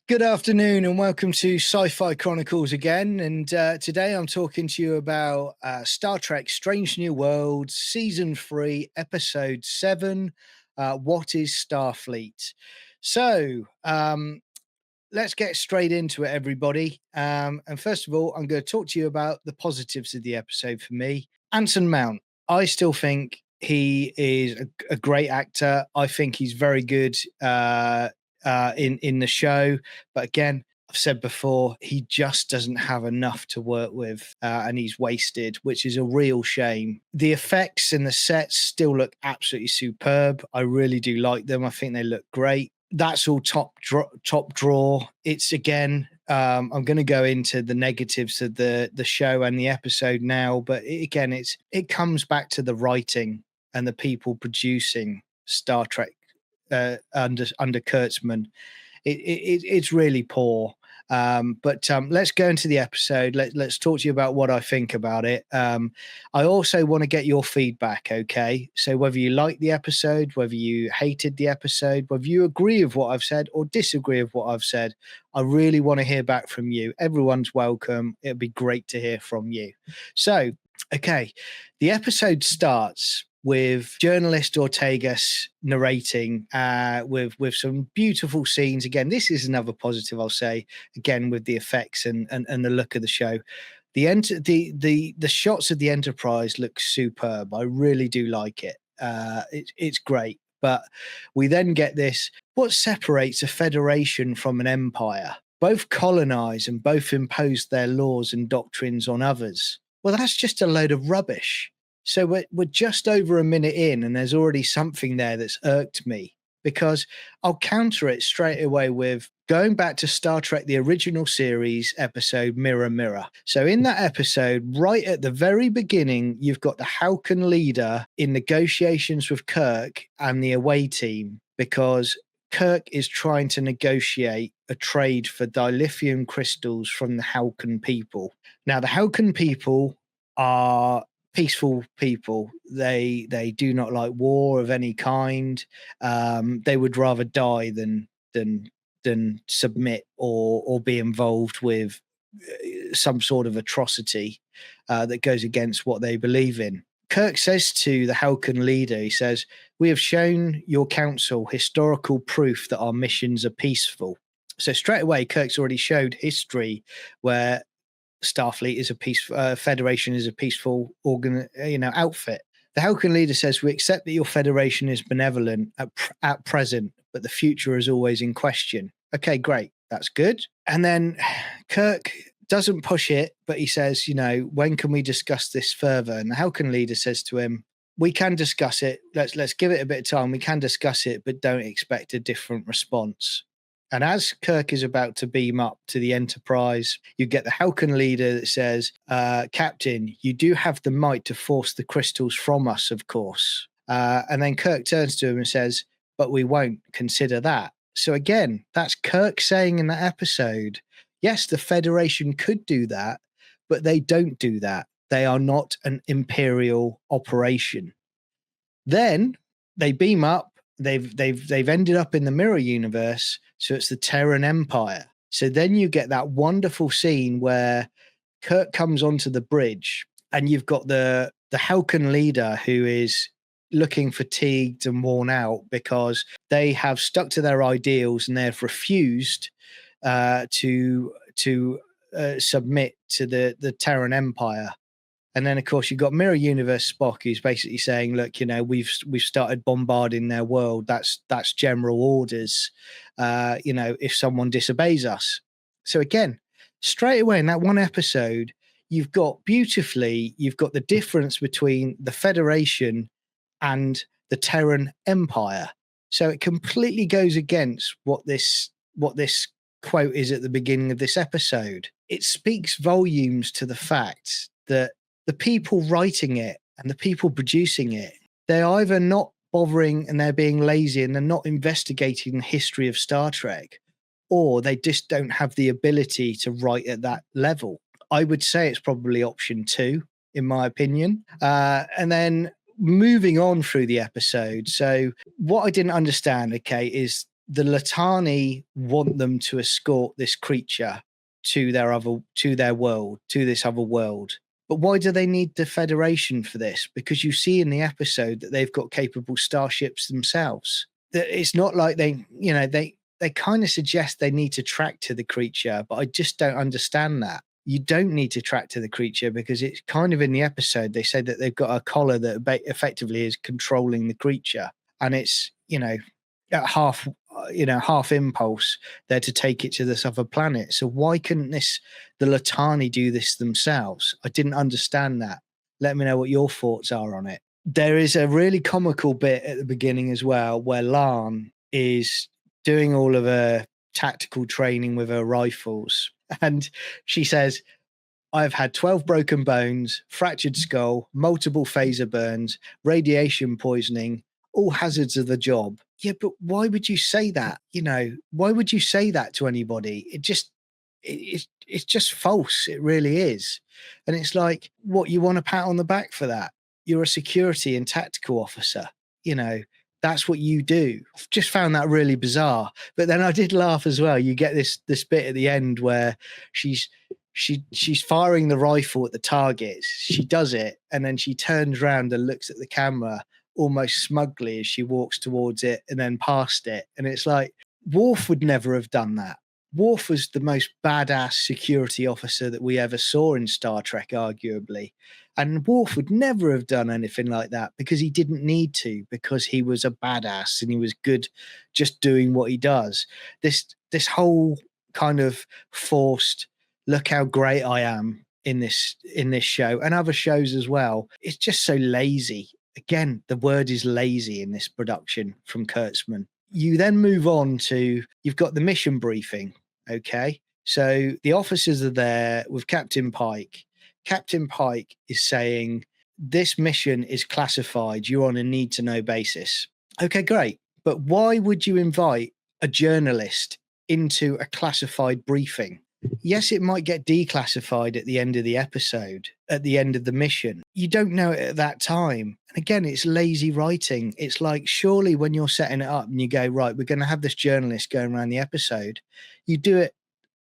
Good afternoon and welcome to Sci-Fi Chronicles again. And today I'm talking to you about Star Trek Strange New Worlds, Season 3, Episode 7, What is Starfleet? So let's get straight into it, everybody. And first of all, I'm going to talk to you about the positives of the episode for me. Anson Mount, I still think he is a great actor. I think he's very good in the show. But again, I've said before, he just doesn't have enough to work with, and he's wasted, which is a real shame. The effects and the sets still look absolutely superb. I really do like them. I think they look great. That's all top drawer. It's again, I'm going to go into the negatives of the show and the episode now, but it comes back to the writing and the people producing Star Trek under Kurtzman. It's really poor. But let's go into the episode. Let's talk to you about what I think about it. I also want to get your feedback, okay? So whether you like the episode, whether you hated the episode, whether you agree with what I've said or disagree with what I've said, I really want to hear back from you. Everyone's welcome. It'd be great to hear from you. So, okay, the episode starts with journalist Ortegas narrating with some beautiful scenes. Again, this is another positive, I'll say, again, with the effects and the look of the show. The shots of the Enterprise look superb. I really do like it. It's great. But we then get this, what separates a federation from an empire? Both colonize and both impose their laws and doctrines on others. Well, that's just a load of rubbish. So we're just over a minute in, and there's already something there that's irked me, because I'll counter it straight away with going back to Star Trek, the original series episode, Mirror, Mirror. So in that episode, right at the very beginning, you've got the Halcyon leader in negotiations with Kirk and the away team, because Kirk is trying to negotiate a trade for dilithium crystals from the Halcyon people. Now, the Halcyon people are peaceful people. They do not like war of any kind. They would rather die than submit or be involved with some sort of atrocity that goes against what they believe in. Kirk says to the Halcyon leader, he says, "We have shown your council historical proof that our missions are peaceful." So straight away, Kirk's already showed history where Starfleet is a peaceful Federation is a peaceful outfit. The Halcyon leader says, "We accept that your Federation is benevolent at present, but the future is always in question." Okay, great, that's good. And then Kirk doesn't push it, but he says, "When can we discuss this further?" And the Halcyon leader says to him, "We can discuss it. Let's give it a bit of time. We can discuss it, but don't expect a different response." And as Kirk is about to beam up to the Enterprise, you get the Halcyon leader that says, "Captain, you do have the might to force the crystals from us, of course." And then Kirk turns to him and says, "But we won't consider that." So again, that's Kirk saying in that episode, yes, the Federation could do that, but they don't do that. They are not an imperial operation. Then they beam up. They've ended up in the mirror universe, so it's the Terran Empire. So then you get that wonderful scene where Kirk comes onto the bridge, and you've got the Halcyon leader who is looking fatigued and worn out because they have stuck to their ideals and they've refused to submit to the Terran Empire. And then, of course, you've got Mirror Universe Spock, who's basically saying, "Look, we've started bombarding their world. That's general orders. If someone disobeys us." So again, straight away in that one episode, you've got the difference between the Federation and the Terran Empire. So it completely goes against what this quote is at the beginning of this episode. It speaks volumes to the fact that the people writing it and the people producing it, they're either not bothering and they're being lazy and they're not investigating the history of Star Trek, or they just don't have the ability to write at that level. I would say it's probably option 2, in my opinion. And then moving on through the episode. So what I didn't understand, okay, is the Latani want them to escort this creature to their world, to this other world. But why do they need the Federation for this? Because you see in the episode that they've got capable starships themselves. That it's not like they kind of suggest they need to track to the creature, but I just don't understand that. You don't need to track to the creature because it's kind of in the episode they say that they've got a collar that effectively is controlling the creature, and it's at half impulse there to take it to this other planet. So why couldn't the Latani do this themselves? I didn't understand that. Let me know what your thoughts are on it. There is a really comical bit at the beginning as well where Lan is doing all of her tactical training with her rifles, and she says, I've had 12 broken bones, fractured skull, multiple phaser burns, radiation poisoning, all hazards of the job. Yeah, but why would you say that? Why would you say that to anybody? It's just false. It really is. And it's like, what, you want a pat on the back for that? You're a security and tactical officer. That's what you do. I've just found that really bizarre. But then I did laugh as well. You get this bit at the end where she's firing the rifle at the targets. She does it, and then she turns around and looks at the camera almost smugly as she walks towards it and then past it. And it's like, Worf would never have done that. Worf was the most badass security officer that we ever saw in Star Trek, arguably. And Worf would never have done anything like that because he didn't need to, because he was a badass and he was good just doing what he does. This whole kind of forced, look how great I am in this show and other shows as well. It's just so lazy. Again, the word is lazy in this production from Kurtzman. You then move on to, you've got the mission briefing. Okay. So the officers are there with Captain Pike. Captain Pike is saying, this mission is classified. You're on a need to know basis. Okay, great. But why would you invite a journalist into a classified briefing? Yes, it might get declassified at the end of the episode, at the end of the mission. You don't know it at that time. And again, it's lazy writing. It's like, surely when you're setting it up and you go, right, we're going to have this journalist going around the episode, you do it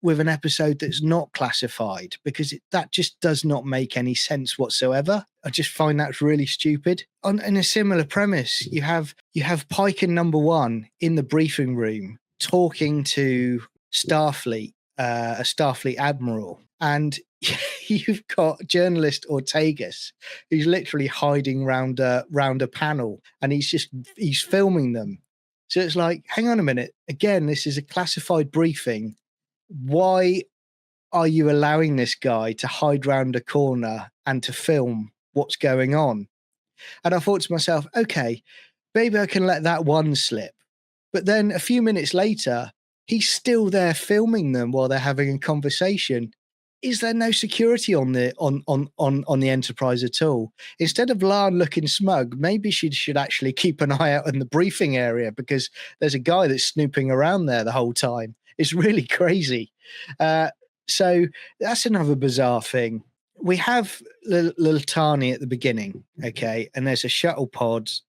with an episode that's not classified, because that just does not make any sense whatsoever. I just find that's really stupid. In a similar premise, you have Pike and Number One in the briefing room talking to Starfleet, a Starfleet admiral, and you've got journalist Ortegas, who's literally hiding round a panel, and he's filming them. So it's like, hang on a minute. Again, this is a classified briefing. Why are you allowing this guy to hide round a corner and to film what's going on? And I thought to myself, okay, maybe I can let that one slip. But then a few minutes later, he's still there filming them while they're having a conversation. Is there no security on the Enterprise at all? Instead of Lan looking smug, maybe she should actually keep an eye out in the briefing area, because there's a guy that's snooping around there the whole time. It's really crazy. So that's another bizarre thing. We have Latani at the beginning, okay, and there's a shuttlecraft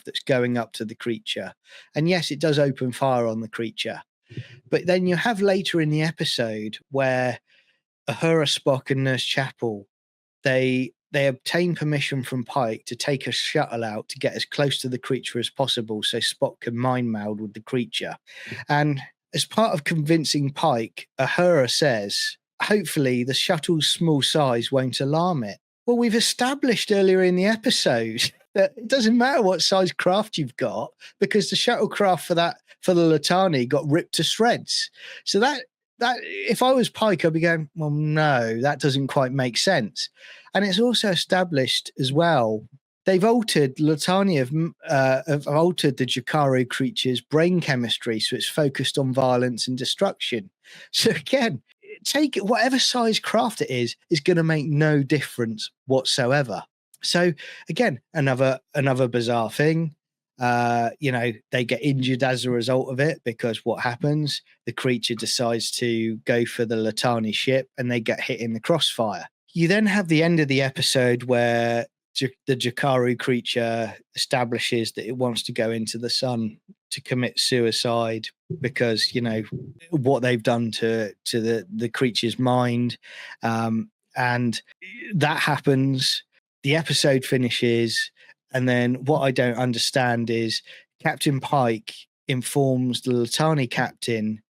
that's going up to the creature. And yes, it does open fire on the creature. But then you have later in the episode where Uhura, Spock, and Nurse Chapel, they obtain permission from Pike to take a shuttle out to get as close to the creature as possible so Spock can mind meld with the creature. And as part of convincing Pike, Uhura says, hopefully the shuttle's small size won't alarm it. Well, we've established earlier in the episode that it doesn't matter what size craft you've got, because the shuttlecraft for the Latani got ripped to shreds. So that if I was Pike, I'd be going, well, no, that doesn't quite make sense. And it's also established as well, they've altered Latani have altered the Jakaru creature's brain chemistry, so it's focused on violence and destruction. So again, take it, whatever size craft it is going to make no difference whatsoever. So again, another bizarre thing. They get injured as a result of it, because what happens? The creature decides to go for the Latani ship and they get hit in the crossfire. You then have the end of the episode where the Jakaru creature establishes that it wants to go into the sun to commit suicide because what they've done to the creature's mind, and that happens. The episode finishes, and then what I don't understand is Captain Pike informs the Latani captain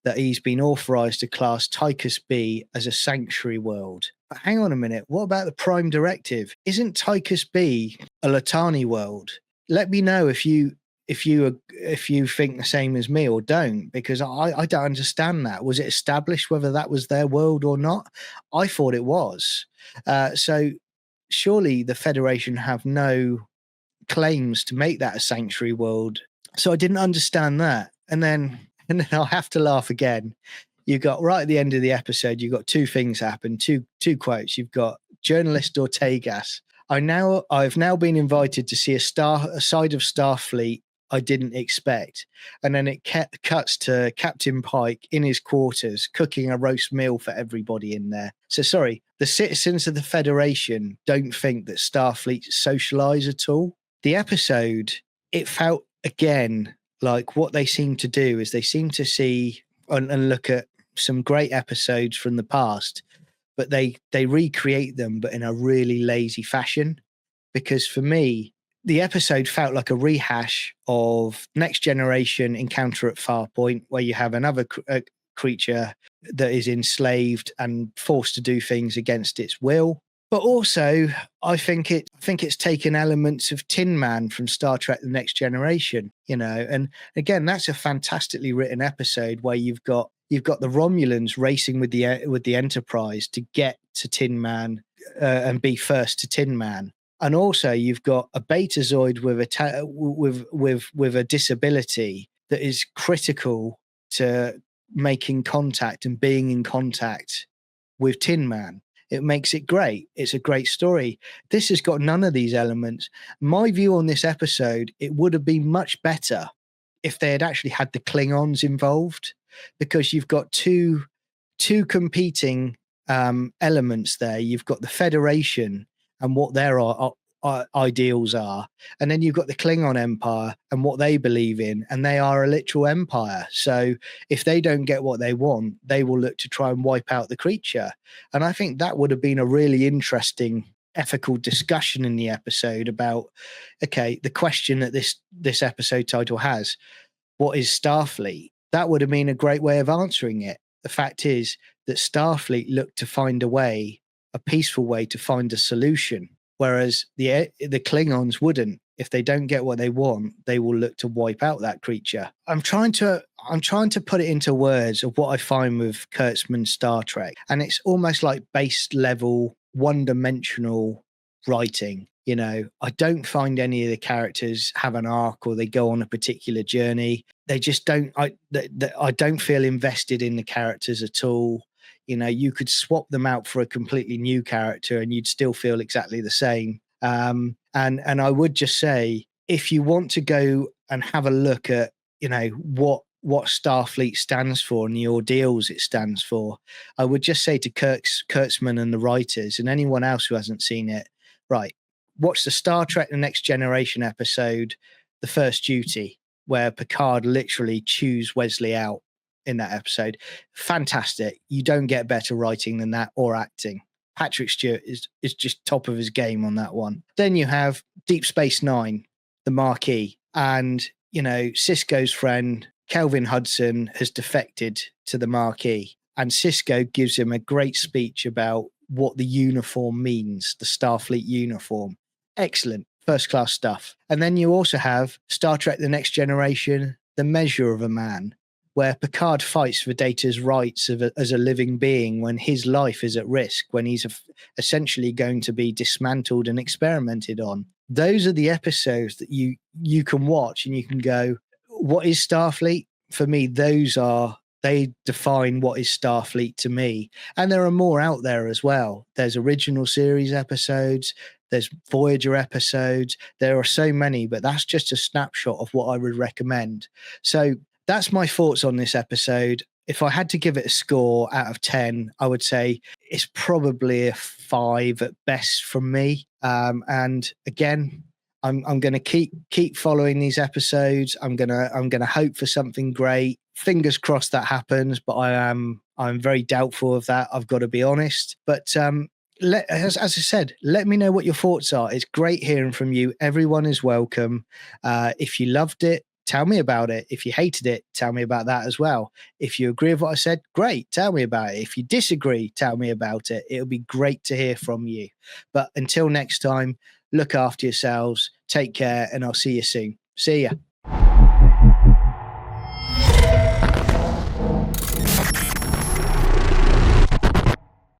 that he's been authorized to class Tychus B as a sanctuary world. But hang on a minute, what about the Prime Directive? Isn't Tychus B a Latani world? Let me know if you think the same as me or don't, because I don't understand that. Was it established whether that was their world or not? I thought it was. So surely the Federation have no claims to make that a sanctuary world. So I didn't understand that. And then I'll have to laugh again. You got right at the end of the episode, you got two things happen, two quotes. You've got journalist Ortegas. I've now been invited to see a side of Starfleet I didn't expect. And then it cuts to Captain Pike in his quarters cooking a roast meal for everybody in there. So sorry, the citizens of the Federation don't think that Starfleet socialize at all. The episode, it felt again like what they seem to do is they seem to see and look at some great episodes from the past, but they recreate them, but in a really lazy fashion. Because for me, the episode felt like a rehash of Next Generation Encounter at Farpoint, where you have another creature that is enslaved and forced to do things against its will. But also, I think it's taken elements of Tin Man from Star Trek: The Next Generation, and again, that's a fantastically written episode where you've got the Romulans racing with the Enterprise to get to Tin Man and be first to Tin Man. And also, you've got a Betazoid with a disability that is critical to making contact and being in contact with Tin Man. It makes it great. It's a great story. This has got none of these elements. My view on this episode, it would have been much better if they had actually had the Klingons involved, because you've got two competing elements there. You've got the Federation and what their ideals are, and then you've got the Klingon Empire and what they believe in, and they are a literal empire. So if they don't get what they want, they will look to try and wipe out the creature. And I think that would have been a really interesting ethical discussion in the episode about, okay, the question that this episode title has, what is Starfleet? That would have been a great way of answering it. The fact is that Starfleet looked to find a peaceful way to find a solution, whereas the Klingons wouldn't. If they don't get what they want, they will look to wipe out that creature. I'm trying to put it into words of what I find with Kurtzman's Star Trek, and it's almost like base level, one-dimensional writing. I don't find any of the characters have an arc or they go on a particular journey. They just don't. I don't feel invested in the characters at all. You could swap them out for a completely new character and you'd still feel exactly the same. And I would just say, if you want to go and have a look at, what Starfleet stands for and the ordeals it stands for, I would just say to Kurtzman and the writers and anyone else who hasn't seen it, right, watch the Star Trek: The Next Generation episode, The First Duty, where Picard literally chews Wesley out in that episode. Fantastic. You don't get better writing than that, or acting. Patrick Stewart is just top of his game on that one. Then you have Deep Space Nine, the Marquis, and Sisko's friend Kelvin Hudson has defected to the Marquis, and Sisko gives him a great speech about what the uniform means, the Starfleet uniform. Excellent, first class stuff. And then you also have Star Trek: The Next Generation, The Measure of a Man, where Picard fights for Data's rights as a living being when his life is at risk, when he's essentially going to be dismantled and experimented on. Those are the episodes that you can watch and you can go, what is Starfleet? For me, they define what is Starfleet to me. And there are more out there as well. There's original series episodes, there's Voyager episodes. There are so many, but that's just a snapshot of what I would recommend. So that's my thoughts on this episode. If I had to give it a score out of 10, I would say it's probably a 5 at best from me. And again, I'm going to keep following these episodes. I'm gonna hope for something great. Fingers crossed that happens, but I'm very doubtful of that. I've got to be honest. But as I said, let me know what your thoughts are. It's great hearing from you. Everyone is welcome. If you loved it, tell me about it. If you hated it, tell me about that as well. If you agree with what I said, great, tell me about it. If you disagree, tell me about it. It'll be great to hear from you. But until next time, look after yourselves, take care, and I'll see you soon. See ya.